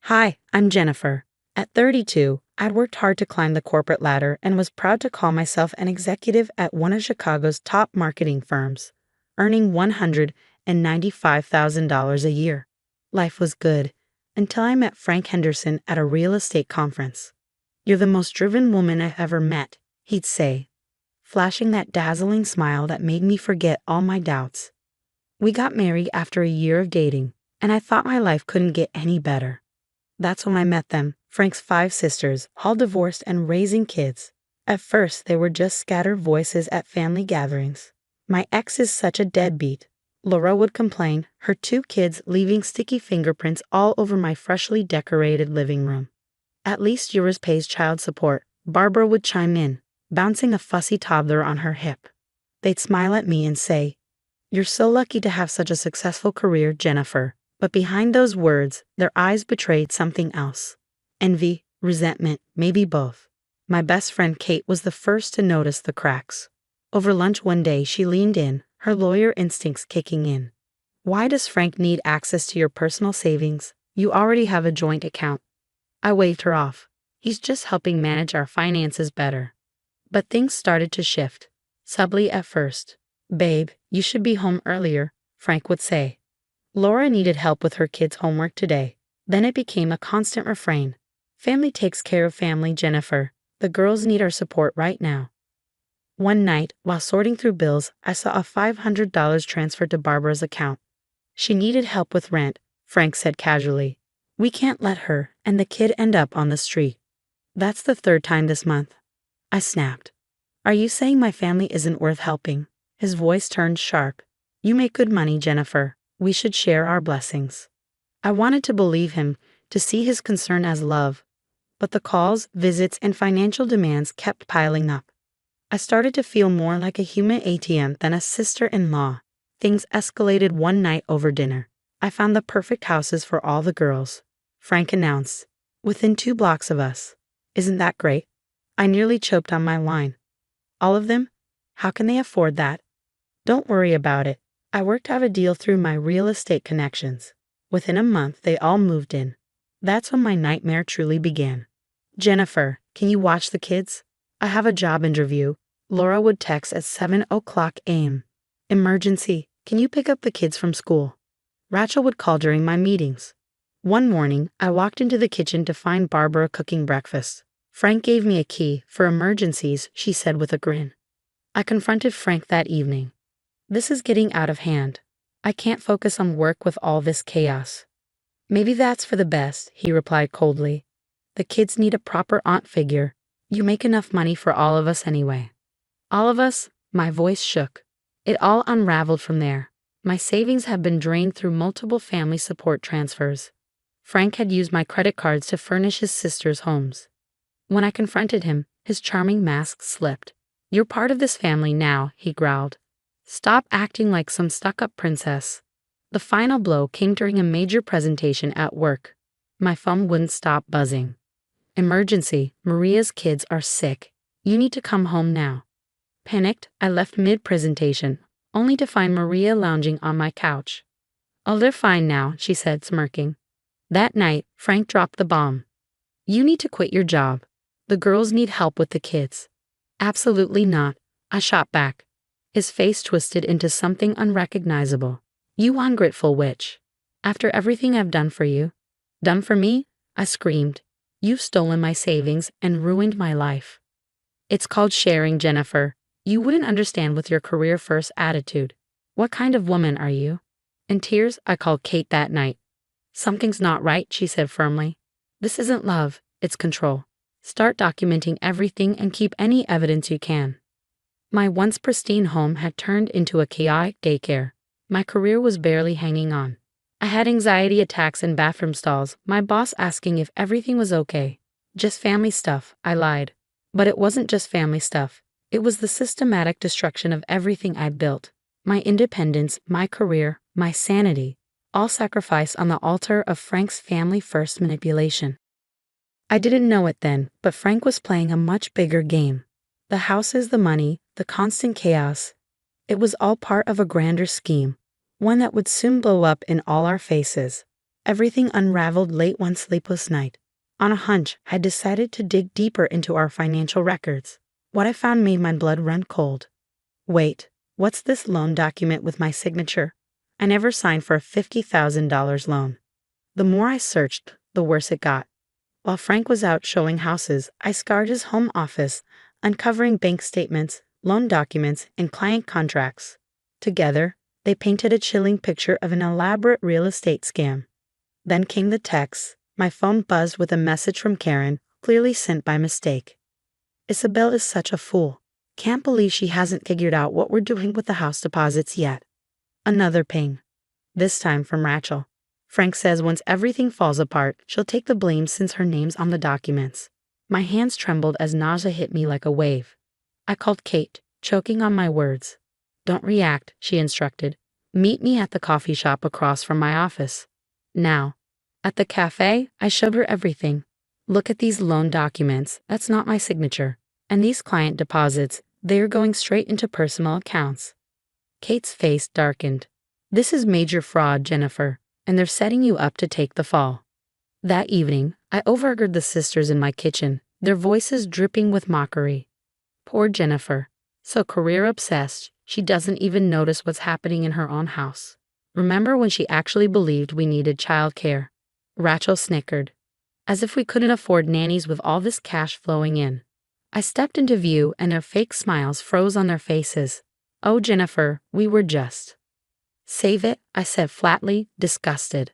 Hi, I'm Jennifer. At 32, I'd worked hard to climb the corporate ladder and was proud to call myself an executive at one of Chicago's top marketing firms, earning $195,000 a year. Life was good, until I met Frank Henderson at a real estate conference. "You're the most driven woman I've ever met," he'd say, flashing that dazzling smile that made me forget all my doubts. We got married after a year of dating, and I thought my life couldn't get any better. That's when I met them, Frank's 5 sisters, all divorced and raising kids. At first, they were just scattered voices at family gatherings. "My ex is such a deadbeat," Laura would complain, her 2 kids leaving sticky fingerprints all over my freshly decorated living room. "At least yours pays child support," Barbara would chime in, bouncing a fussy toddler on her hip. They'd smile at me and say, "You're so lucky to have such a successful career, Jennifer." But behind those words, their eyes betrayed something else. Envy, resentment, maybe both. My best friend Kate was the first to notice the cracks. Over lunch one day, she leaned in, her lawyer instincts kicking in. "Why does Frank need access to your personal savings? You already have a joint account." I waved her off. "He's just helping manage our finances better." But things started to shift. Subtly at first. "Babe, you should be home earlier," Frank would say. Laura needed help with her kids' homework today. Then it became a constant refrain. "Family takes care of family, Jennifer. The girls need our support right now." One night, while sorting through bills, I saw a $500 transferred to Barbara's account. "She needed help with rent," Frank said casually. "We can't let her and the kid end up on the street." "That's the 3rd time this month." I snapped. "Are you saying my family isn't worth helping?" His voice turned sharp. "You make good money, Jennifer. We should share our blessings." I wanted to believe him, to see his concern as love. But the calls, visits, and financial demands kept piling up. I started to feel more like a human ATM than a sister-in-law. Things escalated one night over dinner. "I found the perfect houses for all the girls," Frank announced, "within 2 blocks of us. Isn't that great?" I nearly choked on my wine. "All of them? How can they afford that?" "Don't worry about it. I worked out a deal through my real estate connections. Within a month, they all moved in." That's when my nightmare truly began. "Jennifer, can you watch the kids? I have a job interview," Laura would text at 7 o'clock a.m. "Emergency, can you pick up the kids from school?" Rachel would call during my meetings. One morning, I walked into the kitchen to find Barbara cooking breakfast. "Frank gave me a key for emergencies," she said with a grin. I confronted Frank that evening. "This is getting out of hand. I can't focus on work with all this chaos." "Maybe that's for the best," he replied coldly. "The kids need a proper aunt figure. You make enough money for all of us anyway." "All of us?" My voice shook. It all unraveled from there. My savings had been drained through multiple family support transfers. Frank had used my credit cards to furnish his sisters' homes. When I confronted him, his charming mask slipped. "You're part of this family now," he growled. "Stop acting like some stuck-up princess." The final blow came during a major presentation at work. My phone wouldn't stop buzzing. "Emergency, Maria's kids are sick. You need to come home now." Panicked, I left mid-presentation, only to find Maria lounging on my couch. "Oh, they're fine now," she said, smirking. That night, Frank dropped the bomb. "You need to quit your job. The girls need help with the kids." "Absolutely not," I shot back. His face twisted into something unrecognizable. "You ungrateful witch. After everything I've done for you." "Done for me?" I screamed. "You've stolen my savings and ruined my life." "It's called sharing, Jennifer. You wouldn't understand with your career-first attitude. What kind of woman are you?" In tears, I called Kate that night. "Something's not right," she said firmly. "This isn't love, it's control. Start documenting everything and keep any evidence you can." My once pristine home had turned into a chaotic daycare. My career was barely hanging on. I had anxiety attacks in bathroom stalls, my boss asking if everything was okay. "Just family stuff," I lied. But it wasn't just family stuff. It was the systematic destruction of everything I'd built. My independence, my career, my sanity, all sacrificed on the altar of Frank's family-first manipulation. I didn't know it then, but Frank was playing a much bigger game. The houses, the money, the constant chaos. It was all part of a grander scheme, one that would soon blow up in all our faces. Everything unraveled late one sleepless night. On a hunch, I decided to dig deeper into our financial records. What I found made my blood run cold. Wait, what's this loan document with my signature? I never signed for a $50,000 loan. The more I searched, the worse it got. While Frank was out showing houses, I scoured his home office, uncovering bank statements, loan documents, and client contracts. Together, they painted a chilling picture of an elaborate real estate scam. Then came the texts. My phone buzzed with a message from Karen, clearly sent by mistake. Isabel is such a fool. Can't believe she hasn't figured out what we're doing with the house deposits yet. Another ping. This time from Rachel. Frank says once everything falls apart, she'll take the blame since her name's on the documents. My hands trembled as nausea hit me like a wave. I called Kate, choking on my words. Don't react, she instructed. Meet me at the coffee shop across from my office. Now. At the cafe, I showed her everything. Look at these loan documents, that's not my signature. And these client deposits, they're going straight into personal accounts. Kate's face darkened. This is major fraud, Jennifer, and they're setting you up to take the fall. That evening, I overheard the sisters in my kitchen, their voices dripping with mockery. Poor Jennifer. So career-obsessed, she doesn't even notice what's happening in her own house. Remember when she actually believed we needed childcare? Rachel snickered. As if we couldn't afford nannies with all this cash flowing in. I stepped into view and their fake smiles froze on their faces. Oh, Jennifer, we were just. Save it, I said flatly, disgusted.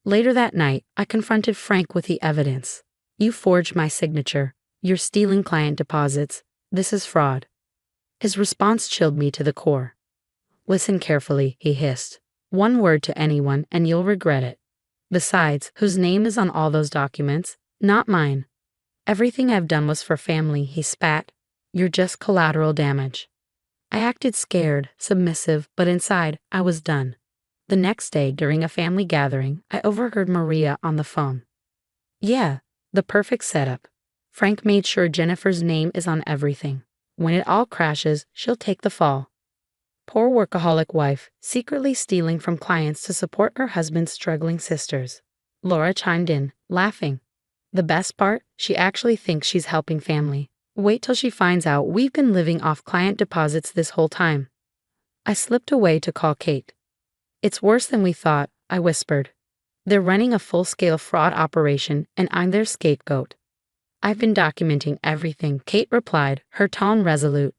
Later that night, I confronted Frank with the evidence. You forged my signature. You're stealing client deposits. This is fraud. His response chilled me to the core. Listen carefully, he hissed. One word to anyone and you'll regret it. Besides, whose name is on all those documents? Not mine. Everything I've done was for family, he spat. You're just collateral damage. I acted scared, submissive, but inside, I was done. The next day, during a family gathering, I overheard Maria on the phone. Yeah, the perfect setup. Frank made sure Jennifer's name is on everything. When it all crashes, she'll take the fall. Poor workaholic wife, secretly stealing from clients to support her husband's struggling sisters. Laura chimed in, laughing. The best part, she actually thinks she's helping family. Wait till she finds out we've been living off client deposits this whole time. I slipped away to call Kate. It's worse than we thought, I whispered. They're running a full-scale fraud operation and I'm their scapegoat. I've been documenting everything, Kate replied, her tone resolute.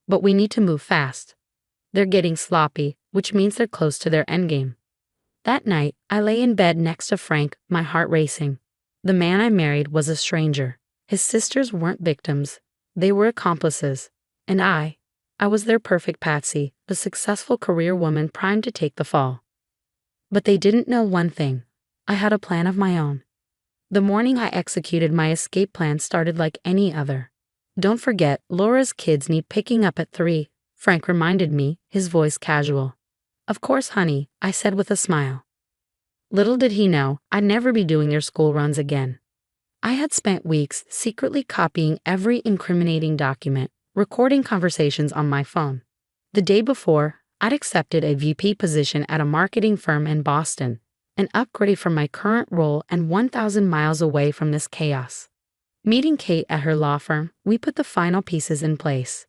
But we need to move fast. They're getting sloppy, which means they're close to their endgame. That night, I lay in bed next to Frank, my heart racing. The man I married was a stranger. His sisters weren't victims. They were accomplices. And I was their perfect patsy, the successful career woman primed to take the fall. But they didn't know one thing. I had a plan of my own. The morning I executed my escape plan started like any other. Don't forget, Laura's kids need picking up at 3, Frank reminded me, his voice casual. Of course, honey, I said with a smile. Little did he know, I'd never be doing your school runs again. I had spent weeks secretly copying every incriminating document, recording conversations on my phone. The day before, I'd accepted a VP position at a marketing firm in Boston, an upgrade from my current role and 1,000 miles away from this chaos. Meeting Kate at her law firm, we put the final pieces in place.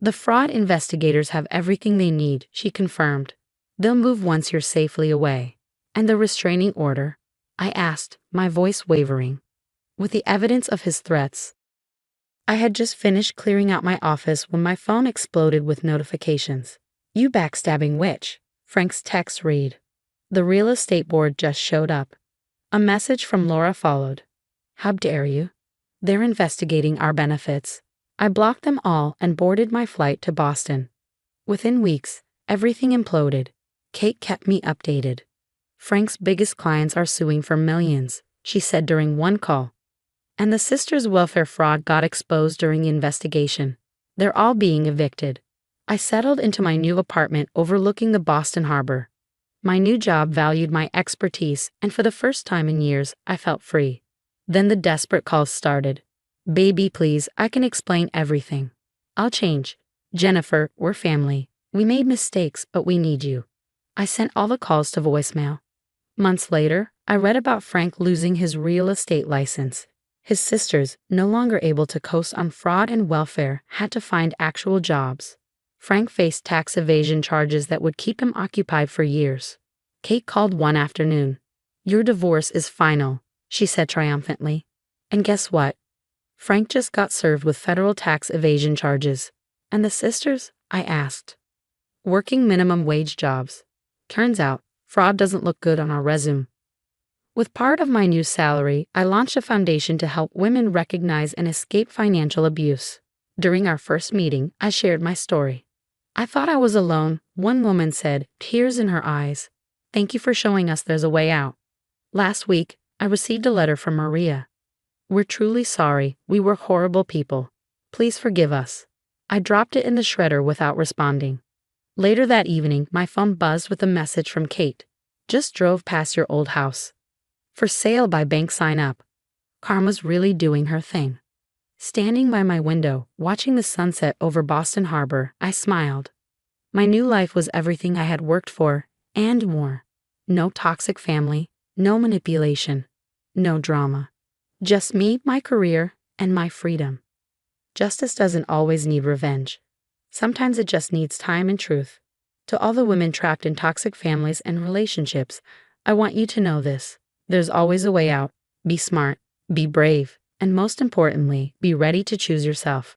The fraud investigators have everything they need, she confirmed. They'll move once you're safely away. And the restraining order? I asked, my voice wavering. With the evidence of his threats. I had just finished clearing out my office when my phone exploded with notifications. You backstabbing witch, Frank's text read. The real estate board just showed up. A message from Laura followed. How dare you? They're investigating our benefits. I blocked them all and boarded my flight to Boston. Within weeks, everything imploded. Kate kept me updated. Frank's biggest clients are suing for millions, she said during one call. And the sisters' welfare fraud got exposed during the investigation. They're all being evicted. I settled into my new apartment overlooking the Boston Harbor. My new job valued my expertise, and for the first time in years, I felt free. Then the desperate calls started. Baby, please, I can explain everything. I'll change. Jennifer, we're family. We made mistakes, but we need you. I sent all the calls to voicemail. Months later, I read about Frank losing his real estate license. His sisters, no longer able to coast on fraud and welfare, had to find actual jobs. Frank faced tax evasion charges that would keep him occupied for years. Kate called one afternoon. "Your divorce is final," she said triumphantly. "And guess what? Frank just got served with federal tax evasion charges." "And the sisters?" I asked. "Working minimum wage jobs. Turns out, fraud doesn't look good on our resume." With part of my new salary, I launched a foundation to help women recognize and escape financial abuse. During our first meeting, I shared my story. "I thought I was alone," one woman said, tears in her eyes. "Thank you for showing us there's a way out." Last week, I received a letter from Maria. "We're truly sorry. We were horrible people. Please forgive us." I dropped it in the shredder without responding. Later that evening, my phone buzzed with a message from Kate. "Just drove past your old house. For sale by bank sign up." Karma's really doing her thing. Standing by my window, watching the sunset over Boston Harbor, I smiled. My new life was everything I had worked for, and more. No toxic family, no manipulation, no drama. Just me, my career, and my freedom. Justice doesn't always need revenge. Sometimes it just needs time and truth. To all the women trapped in toxic families and relationships, I want you to know this. There's always a way out. Be smart, be brave, and most importantly, be ready to choose yourself.